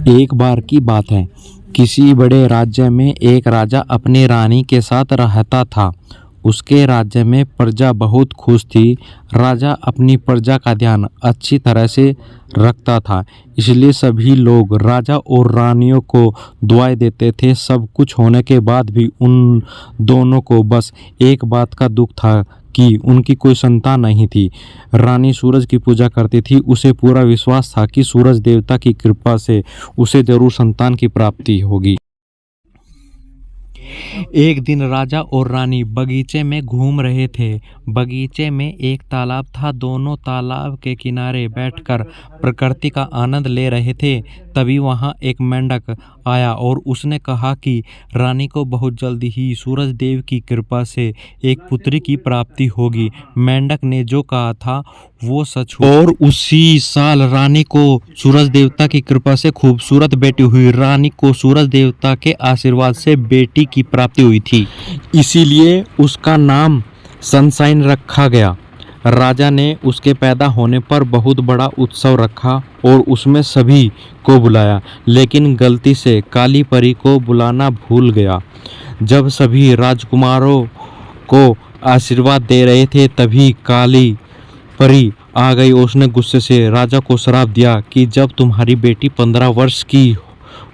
एक बार की बात है। किसी बड़े राज्य में एक राजा अपनी रानी के साथ रहता था। उसके राज्य में प्रजा बहुत खुश थी। राजा अपनी प्रजा का ध्यान अच्छी तरह से रखता था, इसलिए सभी लोग राजा और रानियों को दुआएं देते थे। सब कुछ होने के बाद भी उन दोनों को बस एक बात का दुख था कि उनकी कोई संतान नहीं थी। रानी सूरज की पूजा करती थी। उसे पूरा विश्वास था कि सूरज देवता की कृपा से उसे जरूर संतान की प्राप्ति होगी। एक दिन राजा और रानी बगीचे में घूम रहे थे। बगीचे में एक तालाब था। दोनों तालाब के किनारे बैठकर प्रकृति का आनंद ले रहे थे। तभी वहां एक मेंढक आया और उसने कहा कि रानी को बहुत जल्दी ही सूरज देव की कृपा से एक पुत्री की प्राप्ति होगी। मेंढक ने जो कहा था वो सच हुआ और उसी साल रानी को सूरज देवता की कृपा से खूबसूरत बेटी हुई। रानी को सूरज देवता के आशीर्वाद से बेटी की प्राप्ति हुई थी, इसीलिए उसका नाम सनशाइन रखा गया। राजा ने उसके पैदा होने पर बहुत बड़ा उत्सव रखा और उसमें सभी को बुलाया, लेकिन गलती से काली परी को बुलाना भूल गया। जब सभी राजकुमारों को आशीर्वाद दे रहे थे तभी काली परी आ गई। उसने गुस्से से राजा को श्राप दिया कि जब तुम्हारी बेटी 15 वर्ष की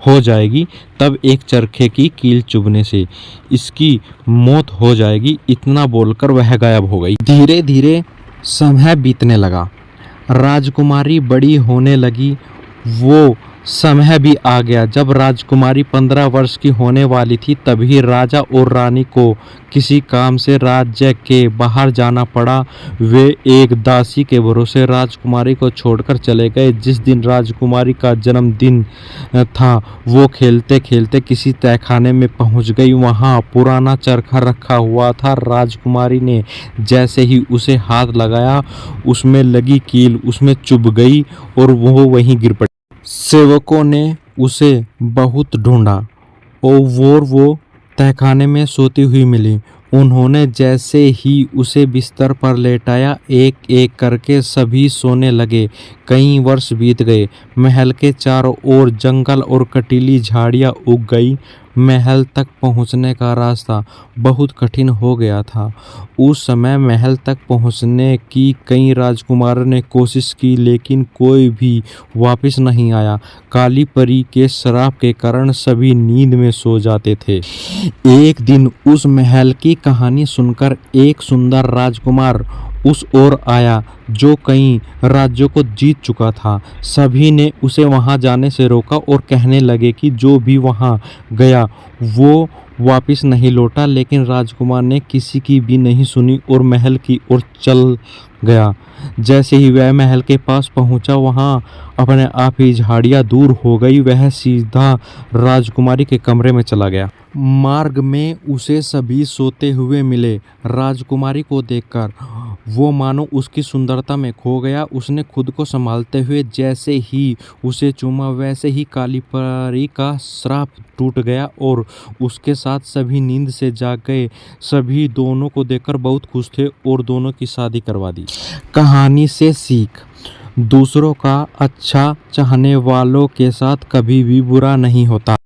हो जाएगी तब एक चरखे की कील चुभने से इसकी मौत हो जाएगी। इतना बोलकर वह गायब हो गई। धीरे धीरे समय बीतने लगा। राजकुमारी बड़ी होने लगी। वो समय भी आ गया जब राजकुमारी 15 वर्ष की होने वाली थी। तभी राजा और रानी को किसी काम से राज्य के बाहर जाना पड़ा। वे एक दासी के भरोसे राजकुमारी को छोड़कर चले गए। जिस दिन राजकुमारी का जन्मदिन था वो खेलते खेलते किसी तहखाने में पहुंच गई। वहां पुराना चरखा रखा हुआ था। राजकुमारी ने जैसे ही उसे हाथ लगाया उसमें लगी कील उसमें चुभ गई और वो वहीं गिर पड़ी। सेवकों ने उसे बहुत ढूंढा और वो तहखाने में सोती हुई मिली। उन्होंने जैसे ही उसे बिस्तर पर लेटाया एक एक करके सभी सोने लगे। कई वर्ष बीत गए। महल के चारों ओर जंगल और कटीली झाड़ियां उग गई। महल तक पहुंचने का रास्ता बहुत कठिन हो गया था। उस समय महल तक पहुंचने की कई राजकुमारों ने कोशिश की, लेकिन कोई भी वापस नहीं आया। काली परी के श्राप के कारण सभी नींद में सो जाते थे। एक दिन उस महल की कहानी सुनकर एक सुंदर राजकुमार उस ओर आया जो कई राज्यों को जीत चुका था। सभी ने उसे वहां जाने से रोका और कहने लगे कि जो भी वहां गया वो वापस नहीं लौटा। लेकिन राजकुमार ने किसी की भी नहीं सुनी और महल की ओर चल गया। जैसे ही वह महल के पास पहुंचा वहां अपने आप ही झाड़ियां दूर हो गई। वह सीधा राजकुमारी के कमरे में चला गया। मार्ग में उसे सभी सोते हुए मिले। राजकुमारी को देखकर वो मानो उसकी सुंदरता में खो गया। उसने खुद को संभालते हुए जैसे ही उसे चूमा वैसे ही काली परी का श्राप टूट गया और उसके साथ सभी नींद से जाग गए। सभी दोनों को देखकर बहुत खुश थे और दोनों की शादी करवा दी। कहानी से सीख: दूसरों का अच्छा चाहने वालों के साथ कभी भी बुरा नहीं होता।